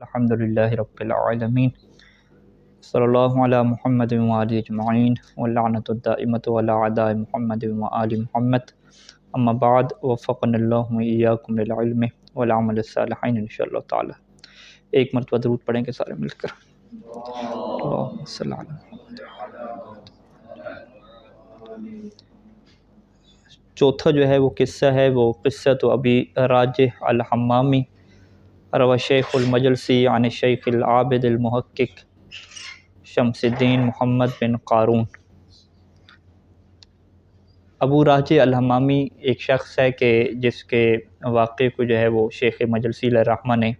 الحمدللہ رب العالمین صلی اللہ علی محمد و آلہ اجمعین واللعنۃ الدائمۃ علی اعداء محمد و آل محمد اما بعد وفقنا اللہ وإیاکم للعلم والعمل الصالحین انشاءاللہ تعالی۔ ایک مرتبہ درود پڑھیں گے سارے مل کر، اللہم صلی علی محمد۔ چوتھا جو ہے وہ قصہ ہے، وہ قصۃ ابی راجح الحمامی روى شیخ المجلسی عن الشیخ العابد المحقق شمس الدین محمد بن قارون۔ ابو راجح الحمامی ایک شخص ہے کہ جس کے واقعے کو جو ہے وہ شیخ مجلسی علیہ الرحمہ نے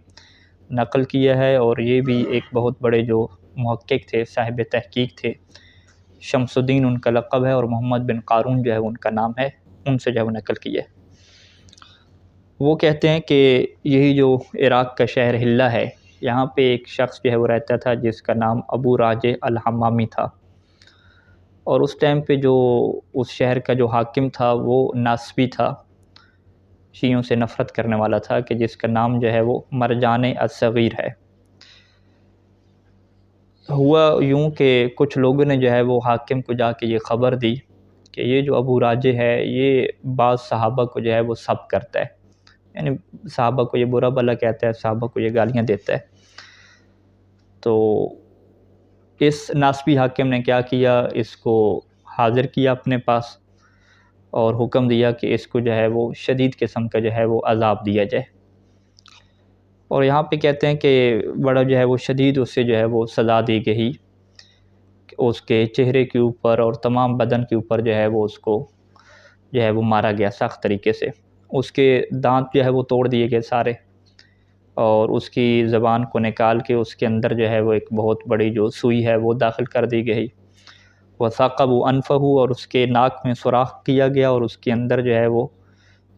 نقل کیا ہے، اور یہ بھی ایک بہت بڑے جو محقق تھے، صاحب تحقیق تھے۔ شمس الدین ان کا لقب ہے اور محمد بن قارون جو ہے ان کا نام ہے، ان سے جو ہے وہ نقل کیا ہے۔ وہ کہتے ہیں کہ یہی جو عراق کا شہر حلہ ہے، یہاں پہ ایک شخص جو ہے وہ رہتا تھا جس کا نام ابو راجح الحمامی تھا، اور اس ٹائم پہ جو اس شہر کا جو حاکم تھا وہ ناصبی تھا، شیعوں سے نفرت کرنے والا تھا، کہ جس کا نام جو ہے وہ مرجان الصغیر ہے۔ ہوا یوں کہ کچھ لوگوں نے جو ہے وہ حاکم کو جا کے یہ خبر دی کہ یہ جو ابو راجح ہے یہ بعض صحابہ کو جو ہے وہ سب کرتا ہے، یعنی صحابہ کو یہ برا بھلا کہتا ہے، صحابہ کو یہ گالیاں دیتا ہے۔ تو اس ناصبی حاکم نے کیا کیا، اس کو حاضر کیا اپنے پاس اور حکم دیا کہ اس کو جو ہے وہ شدید قسم کا جو ہے وہ عذاب دیا جائے، اور یہاں پہ کہتے ہیں کہ بڑا جو ہے وہ شدید اس سے جو ہے وہ سزا دی گئی، اس کے چہرے کے اوپر اور تمام بدن کے اوپر جو ہے وہ اس کو جو ہے وہ مارا گیا سخت طریقے سے۔ اس کے دانت جو ہے وہ توڑ دیے گئے سارے، اور اس کی زبان کو نکال کے اس کے اندر جو ہے وہ ایک بہت بڑی جو سوئی ہے وہ داخل کر دی گئی۔ وثاقبوا انفہ، اور اس کے ناک میں سوراخ کیا گیا، اور اس کے اندر جو ہے وہ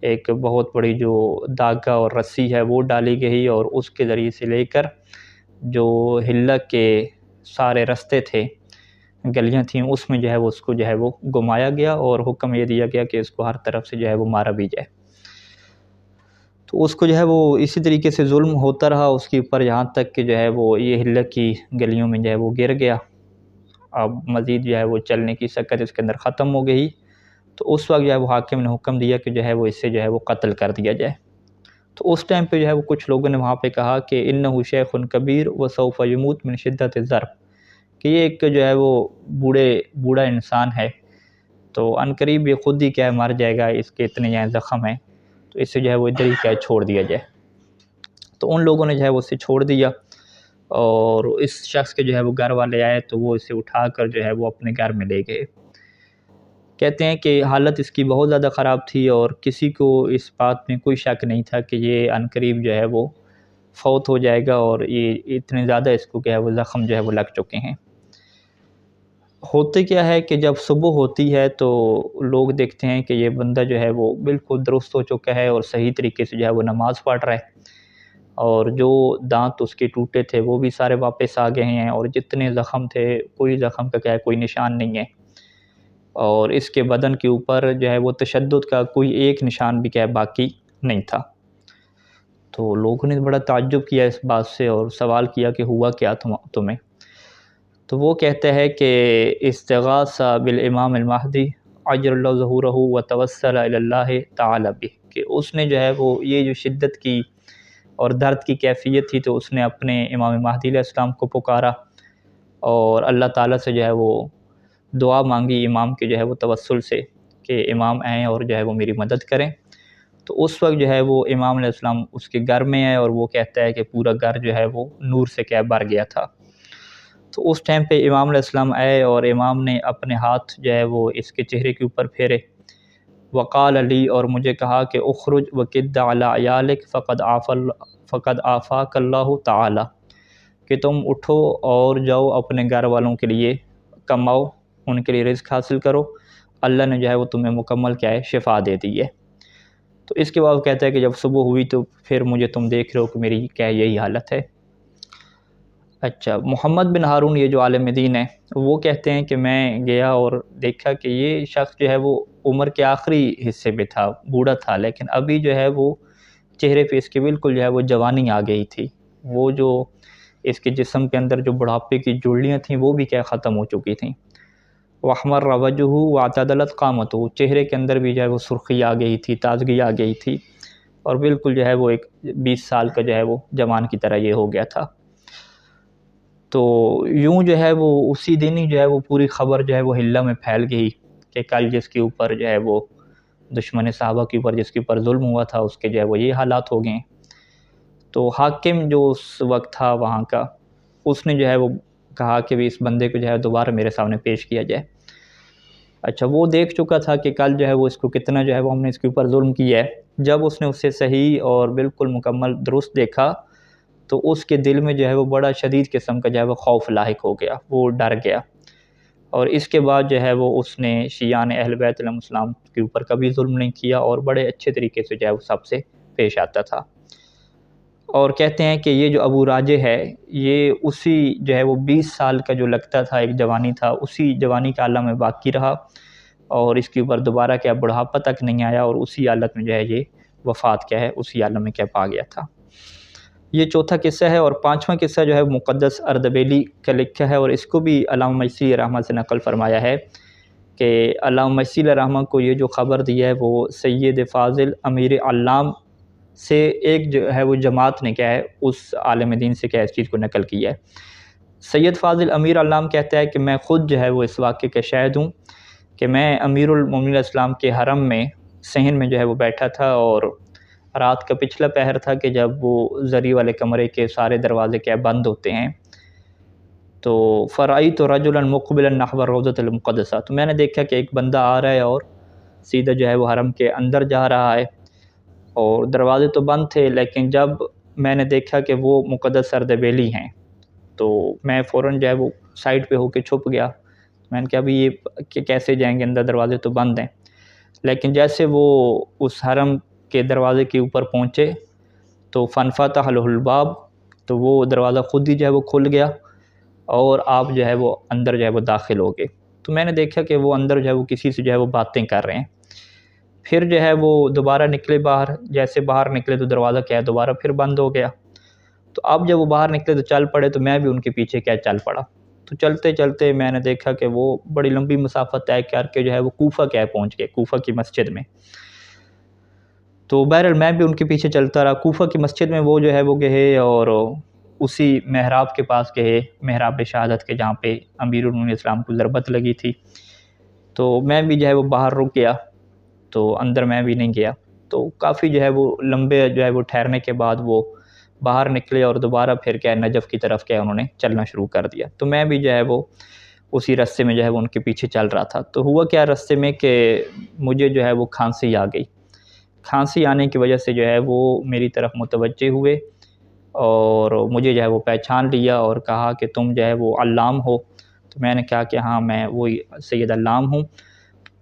ایک بہت بڑی جو داغا اور رسی ہے وہ ڈالی گئی، اور اس کے ذریعے سے لے کر جو حلہ کے سارے رستے تھے، گلیاں تھیں، اس میں جو ہے وہ اس کو جو ہے وہ گھمایا گیا، اور حکم یہ دیا گیا کہ اس کو ہر طرف سے جو ہے وہ مارا بھی جائے۔ تو اس کو جو ہے وہ اسی طریقے سے ظلم ہوتا رہا اس کے اوپر، یہاں تک کہ جو ہے وہ یہ حلہ کی گلیوں میں جو ہے وہ گر گیا۔ اب مزید جو ہے وہ چلنے کی سکت اس کے اندر ختم ہو گئی، تو اس وقت جو ہے وہ حاکم نے حکم دیا کہ جو ہے وہ اس سے جو ہے وہ قتل کر دیا جائے۔ تو اس ٹائم پہ جو ہے وہ کچھ لوگوں نے وہاں پہ کہا کہ انہ شیخ کبیر وسوف یموت من شدت الضرب، کہ یہ ایک جو ہے وہ بوڑھا انسان ہے، تو عنقریب یہ خود ہی کیا ہے مر جائے گا، اس کے اتنے یہاں زخم ہیں، تو اس سے جو ہے وہ ادھر ہی کیا ہے چھوڑ دیا جائے۔ تو ان لوگوں نے جو ہے وہ اسے چھوڑ دیا، اور اس شخص کے جو ہے وہ گھر والے آئے تو وہ اسے اٹھا کر جو ہے وہ اپنے گھر میں لے گئے۔ کہتے ہیں کہ حالت اس کی بہت زیادہ خراب تھی، اور کسی کو اس بات میں کوئی شک نہیں تھا کہ یہ عنقریب جو ہے وہ فوت ہو جائے گا، اور یہ اتنے زیادہ اس کو کیا ہے وہ زخم جو ہے وہ لگ چکے ہیں۔ ہوتے کیا ہے کہ جب صبح ہوتی ہے تو لوگ دیکھتے ہیں کہ یہ بندہ جو ہے وہ بالکل درست ہو چکا ہے، اور صحیح طریقے سے جو ہے وہ نماز پڑھ رہا ہے، اور جو دانت اس کے ٹوٹے تھے وہ بھی سارے واپس آ گئے ہیں، اور جتنے زخم تھے کوئی زخم کا کیا ہے کوئی نشان نہیں ہے، اور اس کے بدن کے اوپر جو ہے وہ تشدد کا کوئی ایک نشان بھی کیا ہے باقی نہیں تھا۔ تو لوگوں نے بڑا تعجب کیا اس بات سے، اور سوال کیا کہ ہوا کیا تمہیں؟ تو وہ کہتا ہے کہ استغاث بالامام المہدی عجل اللہ ظہورہ وتوسل الی اللہ تعالی بہ، کہ اس نے جو ہے وہ یہ جو شدت کی اور درد کی کیفیت تھی تو اس نے اپنے امام مہدی علیہ السلام کو پکارا، اور اللہ تعالیٰ سے جو ہے وہ دعا مانگی امام کے جو ہے وہ توسل سے، کہ امام آئیں اور جو ہے وہ میری مدد کریں۔ تو اس وقت جو ہے وہ امام علیہ السلام اس کے گھر میں آئے، اور وہ کہتا ہے کہ پورا گھر جو ہے وہ نور سے کیا بھر گیا تھا۔ تو اس ٹائم پہ امام علیہ السلام آئے، اور امام نے اپنے ہاتھ جو ہے وہ اس کے چہرے کے اوپر پھیرے، وقال علی، اور مجھے کہا کہ اخرج وکد علی عیالک فقد آفاک اللہ تعالی، کہ تم اٹھو اور جاؤ اپنے گھر والوں کے لیے کماؤ، ان کے لیے رزق حاصل کرو، اللہ نے جو ہے وہ تمہیں مکمل کیا ہے شفا دے دی ہے۔ تو اس کے بعد وہ کہتا ہے کہ جب صبح ہوئی تو پھر مجھے تم دیکھ رہے ہو کہ میری کیا یہی حالت ہے۔ اچھا، محمد بن ہارون یہ جو عالم دین ہے وہ کہتے ہیں کہ میں گیا اور دیکھا کہ یہ شخص جو ہے وہ عمر کے آخری حصے میں تھا، بوڑھا تھا، لیکن ابھی جو ہے وہ چہرے پہ اس کے بالکل جو ہے وہ جوانی آ گئی تھی، وہ جو اس کے جسم کے اندر جو بڑھاپے کی جوڑیاں تھیں وہ بھی کیا ختم ہو چکی تھیں۔ وَأَحْمَرَّ وَجْهُهُ وَاعْتَدَلَتْ قَامَتُهُ، چہرے کے اندر بھی جو ہے وہ سرخی آ گئی تھی، تازگی آ گئی تھی، اور بالکل جو ہے وہ ایک 20 سال کا جو ہے وہ جوان کی طرح یہ ہو گیا تھا۔ تو یوں جو ہے وہ اسی دن ہی جو ہے وہ پوری خبر جو ہے وہ حلہ میں پھیل گئی کہ کل جس کے اوپر جو ہے وہ دشمن صحابہ کے اوپر جس کے اوپر ظلم ہوا تھا اس کے جو ہے وہ یہ حالات ہو گئے ہیں۔ تو حاکم جو اس وقت تھا وہاں کا، اس نے جو ہے وہ کہا کہ بھی اس بندے کو جو ہے دوبارہ میرے سامنے پیش کیا جائے۔ اچھا، وہ دیکھ چکا تھا کہ کل جو ہے وہ اس کو کتنا جو ہے وہ ہم نے اس کے اوپر ظلم کیا ہے۔ جب اس نے اسے صحیح اور بالکل مکمل درست دیکھا تو اس کے دل میں جو ہے وہ بڑا شدید قسم کا جو ہے وہ خوف لاحق ہو گیا، وہ ڈر گیا، اور اس کے بعد جو ہے وہ اس نے شیعان اہل بیت علیہ السلام کے اوپر کبھی ظلم نہیں کیا، اور بڑے اچھے طریقے سے جو ہے وہ سب سے پیش آتا تھا۔ اور کہتے ہیں کہ یہ جو ابو راجے ہے، یہ اسی جو ہے وہ 20 سال کا جو لگتا تھا ایک جوانی تھا، اسی جوانی کا عالم میں باقی رہا، اور اس کے اوپر دوبارہ کیا بڑھاپا تک نہیں آیا، اور اسی حالت میں جو ہے یہ وفات کیا ہے اسی عالم میں کیا پا گیا تھا۔ یہ چوتھا قصہ ہے، اور پانچواں قصہ جو ہے مقدس اردبیلی کا لکھا ہے، اور اس کو بھی علامہ مجسی رحمہ سے نقل فرمایا ہے کہ علامہ مجسی رحمہ کو یہ جو خبر دی ہے وہ سید فاضل امیر علام سے ایک جو ہے وہ جماعت نے کیا ہے اس عالم دین سے کیا اس چیز کو نقل کیا ہے۔ سید فاضل امیر علام کہتا ہے کہ میں خود جو ہے وہ اس واقعے کا شاہد ہوں کہ میں امیر المومنین اسلام کے حرم میں صحن میں جو ہے وہ بیٹھا تھا، اور رات کا پچھلا پہر تھا کہ جب وہ زری والے کمرے کے سارے دروازے کیا بند ہوتے ہیں، تو فرأیت رجلا مقبلا نحو الروضۃ المقدسہ، تو میں نے دیکھا کہ ایک بندہ آ رہا ہے اور سیدھا جو ہے وہ حرم کے اندر جا رہا ہے، اور دروازے تو بند تھے، لیکن جب میں نے دیکھا کہ وہ مقدس اردبیلی ہیں تو میں فوراً جو ہے وہ سائڈ پہ ہو کے چھپ گیا۔ میں نے کہا ابھی یہ کہ کیسے جائیں گے اندر، دروازے تو بند ہیں۔ لیکن جیسے وہ اس حرم کے دروازے کے اوپر پہنچے تو فانفتح له الباب، تو وہ دروازہ خود ہی جو ہے وہ کھل گیا، اور آپ جو ہے وہ اندر جو ہے وہ داخل ہو گئے۔ تو میں نے دیکھا کہ وہ اندر جو ہے وہ کسی سے جو ہے وہ باتیں کر رہے ہیں۔ پھر جو ہے وہ دوبارہ نکلے باہر، جیسے باہر نکلے تو دروازہ کیا ہے دوبارہ پھر بند ہو گیا۔ تو اب جب وہ باہر نکلے تو چل پڑے، تو میں بھی ان کے پیچھے کیا چل پڑا۔ تو چلتے چلتے میں نے دیکھا کہ وہ بڑی لمبی مسافت طے کر کے جو ہے وہ کوفہ کیا ہے پہنچ گئے، کوفہ کی مسجد میں۔ تو بہرحال میں بھی ان کے پیچھے چلتا رہا۔ کوفہ کی مسجد میں وہ جو ہے وہ گئے، اور اسی محراب کے پاس گئے، محراب شہادت کے جہاں پہ امیر المومنین اسلام کو ضربت لگی تھی۔ تو میں بھی جو ہے وہ باہر رک گیا، تو اندر میں بھی نہیں گیا۔ تو کافی جو ہے وہ لمبے جو ہے وہ ٹھہرنے کے بعد وہ باہر نکلے، اور دوبارہ پھر کیا نجف کی طرف کیا انہوں نے چلنا شروع کر دیا۔ تو میں بھی جو ہے وہ اسی رستے میں جو ہے وہ ان کے پیچھے چل رہا تھا۔ تو ہوا کیا رستے میں کہ مجھے جو ہے وہ کھانسی آ گئی۔ کھانسی آنے کی وجہ سے جو ہے وہ میری طرف متوجہ ہوئے، اور مجھے جو ہے وہ پہچان لیا اور کہا کہ تم جو ہے وہ علام ہو۔ تو میں نے کہا کہ ہاں میں وہی سید علام ہوں۔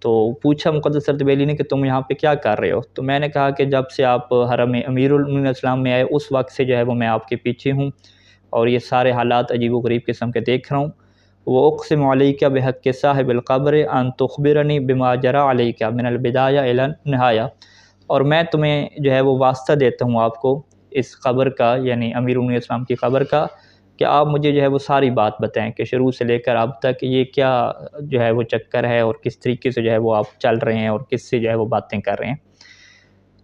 تو پوچھا مقدس اردبیلی نے کہ تم یہاں پہ کیا کر رہے ہو؟ تو میں نے کہا کہ جب سے آپ حرم امیر المومنین اسلام میں آئے اس وقت سے جو ہے وہ میں آپ کے پیچھے ہوں، اور یہ سارے حالات عجیب و غریب قسم کے دیکھ رہا ہوں۔ وہ اقسم علیک بحق صاحب القبر ان تخبرنی بما جرى علیک من البدایہ الی النہایہ، اور میں تمہیں جو ہے وہ واسطہ دیتا ہوں آپ کو اس قبر کا، یعنی امیر المومنین اسلام کی قبر کا، کہ آپ مجھے جو ہے وہ ساری بات بتائیں کہ شروع سے لے کر اب تک یہ کیا جو ہے وہ چکر ہے، اور کس طریقے سے جو ہے وہ آپ چل رہے ہیں، اور کس سے جو ہے وہ باتیں کر رہے ہیں۔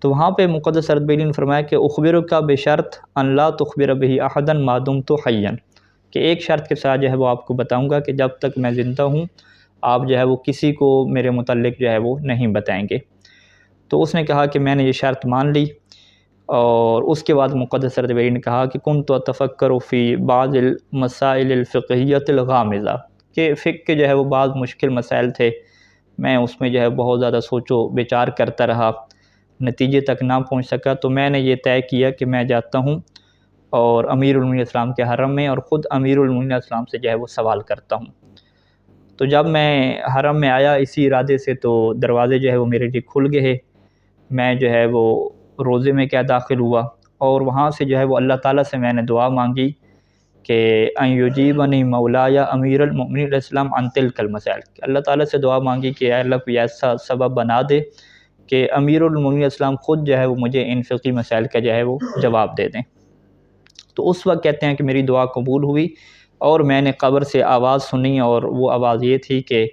تو وہاں پہ مقدس اردبیلی نے فرمایا کہ اخبرک بشرط ان لا تخبر به احدا ما دمت حیا، کہ ایک شرط کے ساتھ جو ہے وہ آپ کو بتاؤں گا کہ جب تک میں زندہ ہوں آپ جو ہے وہ کسی کو میرے متعلق جو ہے وہ نہیں بتائیں گے۔ تو اس نے کہا کہ میں نے یہ شرط مان لی، اور اس کے بعد مقدس اردبیلی نے کہا کہ کنت اتفکر فی بعض المسائل الفقہیۃ الغامضہ، کہ فقہ کے جو ہے وہ بعض مشکل مسائل تھے، میں اس میں جو ہے بہت زیادہ سوچ و بچار کرتا رہا، نتیجے تک نہ پہنچ سکا۔ تو میں نے یہ طے کیا کہ میں جاتا ہوں اور امیر المومنین اسلام کے حرم میں، اور خود امیر المومنین اسلام سے جو ہے وہ سوال کرتا ہوں۔ تو جب میں حرم میں آیا اسی ارادے سے، تو دروازے جو ہے وہ میرے لیے کھل گئے، میں جو ہے وہ روزے میں کیا داخل ہوا، اور وہاں سے جو ہے وہ اللہ تعالیٰ سے میں نے دعا مانگی کہ ان یجیبنی مولایا امیر المومنین علیہ السلام عن تلک المسائل، کہ اللہ تعالیٰ سے دعا مانگی کہ اے اللہ کوئی ایسا سبب بنا دے کہ امیر المومنین اسلام خود جو ہے وہ مجھے ان فقہی مسائل کا جو ہے وہ جواب دے دیں۔ تو اس وقت کہتے ہیں کہ میری دعا قبول ہوئی اور میں نے قبر سے آواز سنی، اور وہ آواز یہ تھی کہ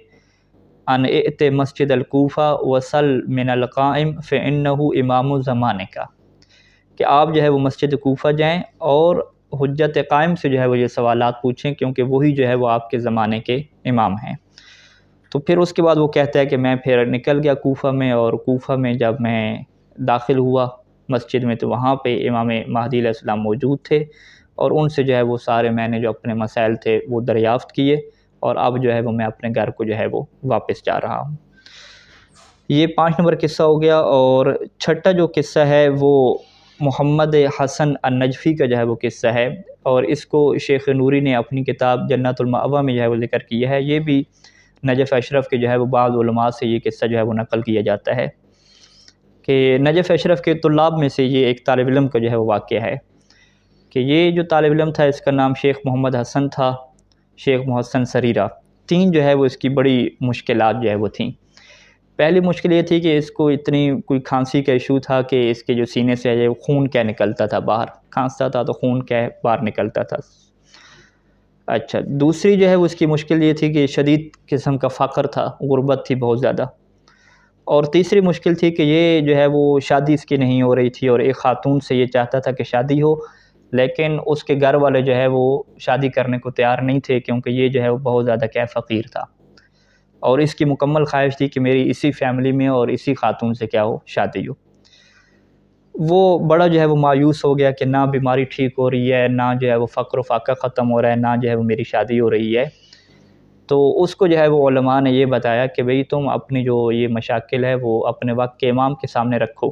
ان ائت مسجد الکوفہ وصل من القائم فإنہ امام الزمانے کا، کہ آپ جو ہے وہ مسجد کوفہ جائیں اور حجت قائم سے جو ہے وہ یہ سوالات پوچھیں، کیونکہ وہی جو ہے وہ آپ کے زمانے کے امام ہیں۔ تو پھر اس کے بعد وہ کہتا ہے کہ میں پھر نکل گیا کوفہ میں، اور کوفہ میں جب میں داخل ہوا مسجد میں تو وہاں پہ امام مہدی علیہ السلام موجود تھے، اور ان سے جو ہے وہ سارے میں نے جو اپنے مسائل تھے وہ دریافت کیے، اور اب جو ہے وہ میں اپنے گھر کو جو ہے وہ واپس جا رہا ہوں۔ یہ 5 نمبر قصہ ہو گیا۔ اور چھٹا جو قصہ ہے وہ محمد حسن النجفی کا جو ہے وہ قصہ ہے، اور اس کو شیخ نوری نے اپنی کتاب جنت المأویٰ میں جو ہے وہ ذکر کیا ہے۔ یہ بھی نجف اشرف کے جو ہے وہ بعض علماء سے یہ قصہ جو ہے وہ نقل کیا جاتا ہے کہ نجف اشرف کے طلاب میں سے یہ ایک طالب علم کا جو ہے وہ واقعہ ہے کہ یہ جو طالب علم تھا اس کا نام شیخ محمد حسن تھا، شیخ محسن سریرہ۔ 3 جو ہے وہ اس کی بڑی مشکلات جو ہے وہ تھیں۔ پہلی مشکل یہ تھی کہ اس کو اتنی کوئی کھانسی کا ایشو تھا کہ اس کے جو سینے سے ہے وہ خون کیا نکلتا تھا باہر، کھانستا تھا تو خون کیا باہر نکلتا تھا۔ اچھا، دوسری جو ہے وہ اس کی مشکل یہ تھی کہ شدید قسم کا فقر تھا، غربت تھی بہت زیادہ۔ اور تیسری مشکل تھی کہ یہ جو ہے وہ شادی اس کی نہیں ہو رہی تھی، اور ایک خاتون سے یہ چاہتا تھا کہ شادی ہو، لیکن اس کے گھر والے جو ہے وہ شادی کرنے کو تیار نہیں تھے، کیونکہ یہ جو ہے وہ بہت زیادہ کیا فقیر تھا، اور اس کی مکمل خواہش تھی کہ میری اسی فیملی میں اور اسی خاتون سے کیا ہو، شادی ہو۔ وہ بڑا جو ہے وہ مایوس ہو گیا کہ نہ بیماری ٹھیک ہو رہی ہے، نہ جو ہے وہ فقر و فاقہ ختم ہو رہا ہے، نہ جو ہے وہ میری شادی ہو رہی ہے۔ تو اس کو جو ہے وہ علماء نے یہ بتایا کہ بھئی تم اپنی جو یہ مشاکل ہے وہ اپنے وقت کے امام کے سامنے رکھو۔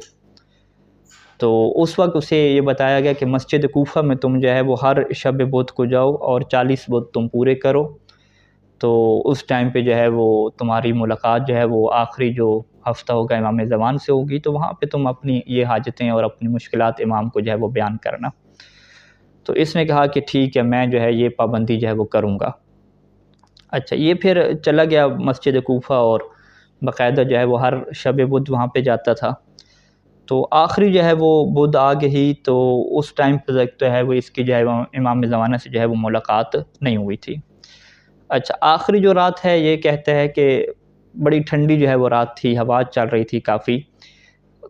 تو اس وقت اسے یہ بتایا گیا کہ مسجد کوفہ میں تم جو ہے وہ ہر شب بدھ کو جاؤ اور 40 بدھ تم پورے کرو، تو اس ٹائم پہ جو ہے وہ تمہاری ملاقات جو ہے وہ آخری جو ہفتہ ہوگا امام زمان سے ہوگی، تو وہاں پہ تم اپنی یہ حاجتیں اور اپنی مشکلات امام کو جو ہے وہ بیان کرنا۔ تو اس نے کہا کہ ٹھیک ہے، میں جو ہے یہ پابندی جو ہے وہ کروں گا۔ اچھا، یہ پھر چلا گیا مسجد کوفہ اور باقاعدہ جو ہے وہ ہر شب بدھ وہاں پہ جاتا تھا۔ تو آخری جو ہے وہ بدھ آ گئی، تو اس ٹائم پہ جو ہے وہ اس کی جو ہے وہ امام زمانہ سے جو ہے وہ ملاقات نہیں ہوئی تھی۔ اچھا، آخری جو رات ہے یہ کہتا ہے کہ بڑی ٹھنڈی جو ہے وہ رات تھی، ہوا چل رہی تھی کافی،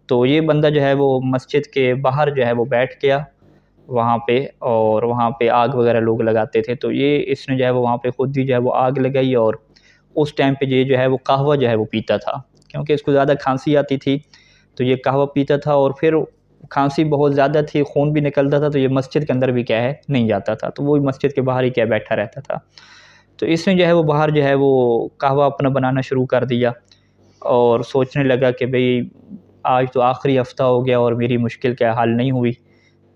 تو یہ بندہ جو ہے وہ مسجد کے باہر جو ہے وہ بیٹھ گیا وہاں پہ، اور وہاں پہ آگ وغیرہ لوگ لگاتے تھے، تو یہ اس نے جو ہے وہ وہاں پہ خود ہی جو ہے وہ آگ لگائی، اور اس ٹائم پہ یہ جو ہے وہ قہوہ جو ہے وہ پیتا تھا، کیونکہ اس کو زیادہ کھانسی آتی تھی تو یہ قہوہ پیتا تھا، اور پھر کھانسی بہت زیادہ تھی، خون بھی نکلتا تھا، تو یہ مسجد کے اندر بھی کیا ہے نہیں جاتا تھا، تو وہ مسجد کے باہر ہی کیا بیٹھا رہتا تھا۔ تو اس نے جو ہے وہ باہر جو ہے وہ قہوہ اپنا بنانا شروع کر دیا، اور سوچنے لگا کہ بھئی آج تو آخری ہفتہ ہو گیا اور میری مشکل کیا حل نہیں ہوئی،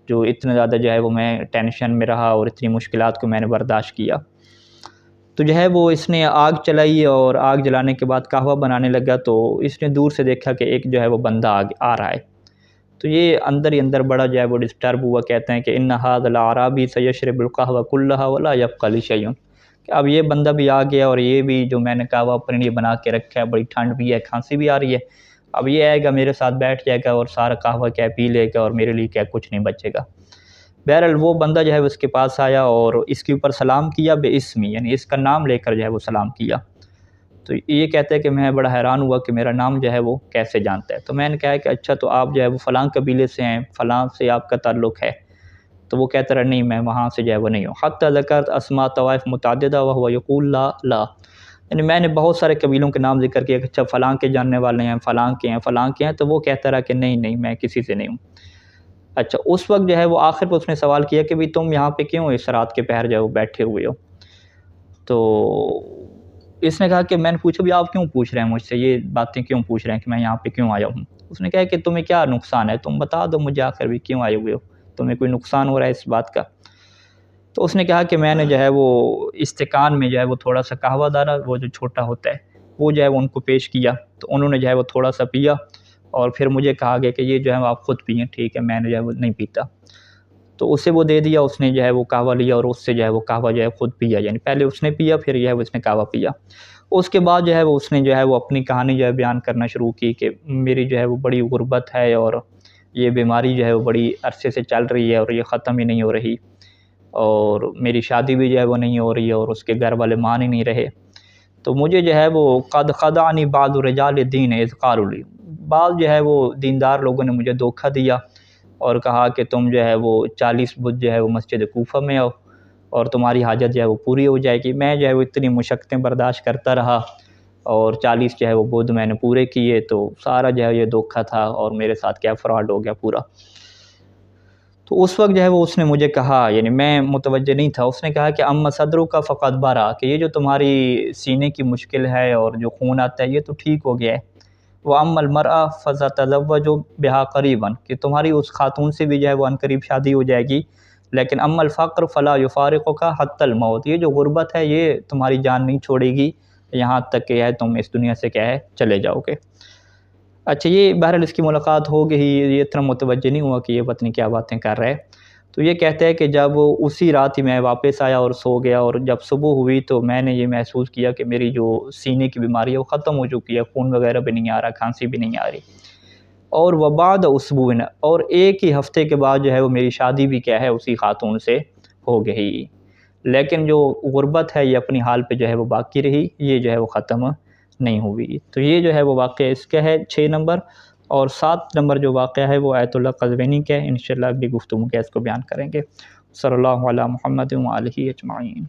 جو اتنا زیادہ جو ہے وہ میں ٹینشن میں رہا اور اتنی مشکلات کو میں نے برداشت کیا۔ تو جو ہے وہ اس نے آگ چلائی، اور آگ جلانے کے بعد قہوہ بنانے لگا، تو اس نے دور سے دیکھا کہ ایک جو ہے وہ بندہ آ رہا ہے، تو یہ اندر ہی اندر بڑا جو ہے وہ ڈسٹرب ہوا۔ کہتے ہیں کہ ان ھذا الاعرابی سیشرب القہوہ کلھا ولا یبقى لشیء، کہ اب یہ بندہ بھی آ گیا، اور یہ بھی جو میں نے قہوہ اپنے لیے بنا کے رکھا ہے، بڑی ٹھنڈ بھی ہے، کھانسی بھی آ رہی ہے، اب یہ آئے گا میرے ساتھ بیٹھ جائے گا اور سارا قہوہ کیا پی لے گا، اور میرے لیے کیا کچھ نہیں بچے گا۔ بہرحال وہ بندہ جو ہے اس کے پاس آیا اور اس کے اوپر سلام کیا باسمی، یعنی اس کا نام لے کر جو ہے وہ سلام کیا۔ تو یہ کہتا ہے کہ میں بڑا حیران ہوا کہ میرا نام جو ہے وہ کیسے جانتا ہے۔ تو میں نے کہا کہ اچھا تو آپ جو ہے وہ فلاں قبیلے سے ہیں، فلاں سے آپ کا تعلق ہے؟ تو وہ کہتا رہا نہیں، میں وہاں سے جو ہے وہ نہیں ہوں۔ حتی ذکرت اسماء طوائف متعددہ وہو یقول لا لا، یعنی میں نے بہت سارے قبیلوں کے نام ذکر کیا کہ اچھا فلاں کے جاننے والے ہیں، فلاں کے ہیں، فلاں کے ہیں، تو وہ کہتا رہا کہ نہیں نہیں، میں کسی سے نہیں ہوں۔ اچھا، اس وقت جو ہے وہ آخر پہ اس نے سوال کیا کہ بھی تم یہاں پہ کیوں اس رات کے پہر جو ہے وہ بیٹھے ہوئے ہو؟ تو اس نے کہا کہ میں نے پوچھا بھی آپ کیوں پوچھ رہے ہیں مجھ سے، یہ باتیں کیوں پوچھ رہے ہیں کہ میں یہاں پہ کیوں آیا ہوں؟ اس نے کہا کہ تمہیں کیا نقصان ہے، تم بتا دو مجھے آخر بھی کیوں آئے ہوئے ہو، تمہیں کوئی نقصان ہو رہا ہے اس بات کا؟ تو اس نے کہا کہ میں نے جو ہے وہ استقان میں جو ہے وہ تھوڑا سا قہوہ دارا، وہ جو چھوٹا ہوتا ہے، وہ جو ہے وہ ان کو پیش کیا، تو انہوں نے جو ہے وہ تھوڑا سا پیا، اور پھر مجھے کہا گیا کہ یہ جو ہے آپ خود پئیں، ٹھیک ہے، میں نے جو ہے وہ نہیں پیتا۔ تو اسے وہ دے دیا، اس نے جو ہے وہ قہوہ لیا اور اس سے جو ہے وہ قہوہ جو ہے خود پیا، یعنی پہلے اس نے پیا پھر جو ہے وہ اس نے قہوہ پیا۔ اس کے بعد جو ہے وہ اس نے جو ہے وہ اپنی کہانی جو ہے بیان کرنا شروع کی کہ میری جو ہے وہ بڑی غربت ہے، اور یہ بیماری جو ہے وہ بڑی عرصے سے چل رہی ہے اور یہ ختم ہی نہیں ہو رہی، اور میری شادی بھی جو ہے وہ نہیں ہو رہی ہے اور اس کے گھر والے مان ہی نہیں رہے. تو مجھے جو ہے وہ قد خدعنی بعض رجال دین اذ قالوا لی، بعض جو ہے وہ دیندار لوگوں نے مجھے دھوکہ دیا اور کہا کہ تم جو ہے وہ 40 بدھ جو ہے وہ مسجد کوفہ میں آؤ اور تمہاری حاجت جو ہے وہ پوری ہو جائے گی. میں جو ہے وہ اتنی مشقتیں برداشت کرتا رہا اور 40 جو ہے وہ بدھ میں نے پورے کیے. تو سارا جو ہے یہ دھوکہ تھا اور میرے ساتھ کیا فراڈ ہو گیا پورا. تو اس وقت جو ہے وہ اس نے مجھے کہا، یعنی میں متوجہ نہیں تھا، اس نے کہا کہ اما صدرک کا فقط برا، کہ یہ جو تمہاری سینے کی مشکل ہے اور جو خون آتا ہے یہ تو ٹھیک ہو گیا ہے. وہ اما المرأہ فستزوج بہا قریبا، کہ تمہاری اس خاتون سے بھی جو ہے وہ عن قریب شادی ہو جائے گی. لیکن اما الفقر فلا یفارقک حتی الموت، یہ جو غربت ہے یہ تمہاری جان نہیں چھوڑے گی یہاں تک کہ ہے تم اس دنیا سے کیا ہے چلے جاؤ گے. اچھا، یہ بہرحال اس کی ملاقات ہو گئی، یہ اتنا متوجہ نہیں ہوا کہ یہ پتہ نہیں کیا باتیں کر رہے. تو یہ کہتے ہیں کہ جب اسی رات ہی میں واپس آیا اور سو گیا، اور جب صبح ہوئی تو میں نے یہ محسوس کیا کہ میری جو سینے کی بیماری ہے وہ ختم ہو چکی ہے، خون وغیرہ بھی نہیں آ رہا، کھانسی بھی نہیں آ رہی. اور وبعد اسبوع، اور ایک ہی ہفتے کے بعد جو ہے وہ میری شادی بھی کیا ہے اسی خاتون سے ہو گئی. لیکن جو غربت ہے یہ اپنی حال پہ جو ہے وہ باقی رہی، یہ جو ہے وہ ختم نہیں ہوئی. تو یہ جو ہے وہ واقعہ اس کا ہے 6 نمبر. اور 7 نمبر جو واقعہ ہے وہ آیت اللہ قزوینی کا ہے. انشاءاللہ اگلی گفتگو کے اس کو بیان کریں گے. صلی اللہ علی محمد و آلہ اجمعین.